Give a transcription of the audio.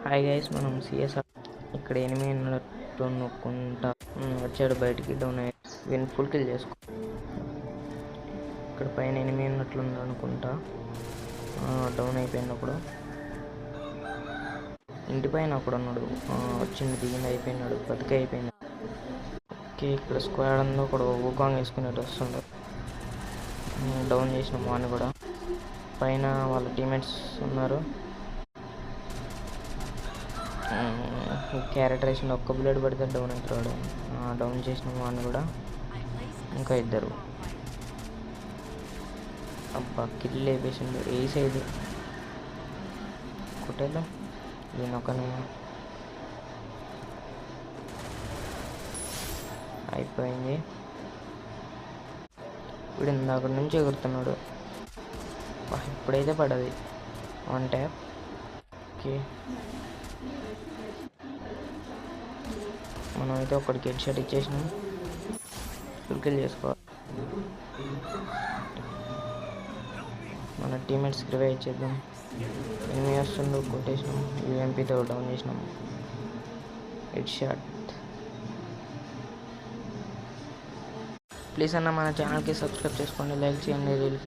Hi guys, మనం CSR ఇక్కడ ఎనిమిది ఉన్నట్టు నొక్కుంటా వచ్చాడు బయటికి. డౌన్ అయ్యి విన్ ఫుల్ కిల్ చేసుకో. ఇక్కడ పైన ఎనిమిది ఉన్నట్లుంది అనుకుంటా. డౌన్ అయిపోయినప్పుడు ఇంటి పైన అప్పుడు ఉన్నాడు. వచ్చింది, దిగింది, అయిపోయినాడు, బతికి అయిపోయింది. ఓకే, ఇక్కడ స్క్వాడ్ ఉందో ఒకడు ఊకాంగ్ వేసుకునేట్టు వస్తుండు. డౌన్ చేసిన వాడిని కూడా. పైన వాళ్ళ టీమేట్స్ ఉన్నారు. క్యారెక్టరేషన్ ఒక్క బుల్లెట్ పడితే డౌన్ అవుతాడు. డౌన్ చేసిన వాడిని కూడా. ఇంకా ఇద్దరు. అబ్బా, కిల్ వేపేసిండు. ఏ సైడ్ కొట్టేద్దాం దీనొకనే. అయిపోయింది. ఇప్పుడు ఇందాక నుంచి ఎగురుతున్నాడు. ఇప్పుడైతే పడది. One tap. ఓకే, మనమైతే ఒకటికి హెడ్ షాట్ ఇచ్చేసినాం. ఫుల్ కిల్ చేసుకోవాలి. మన టీమేట్స్కి రివైవ్ ఇచ్చేద్దాం. ఎనిమిది వస్తుండు, కొట్టేసినాం. యూఎంపీతో డౌన్ చేసినాం. Head shot. ప్లీజ్ అన్న మన ఛానల్కి సబ్స్క్రైబ్ చేసుకోండి, లైక్ చేయండి.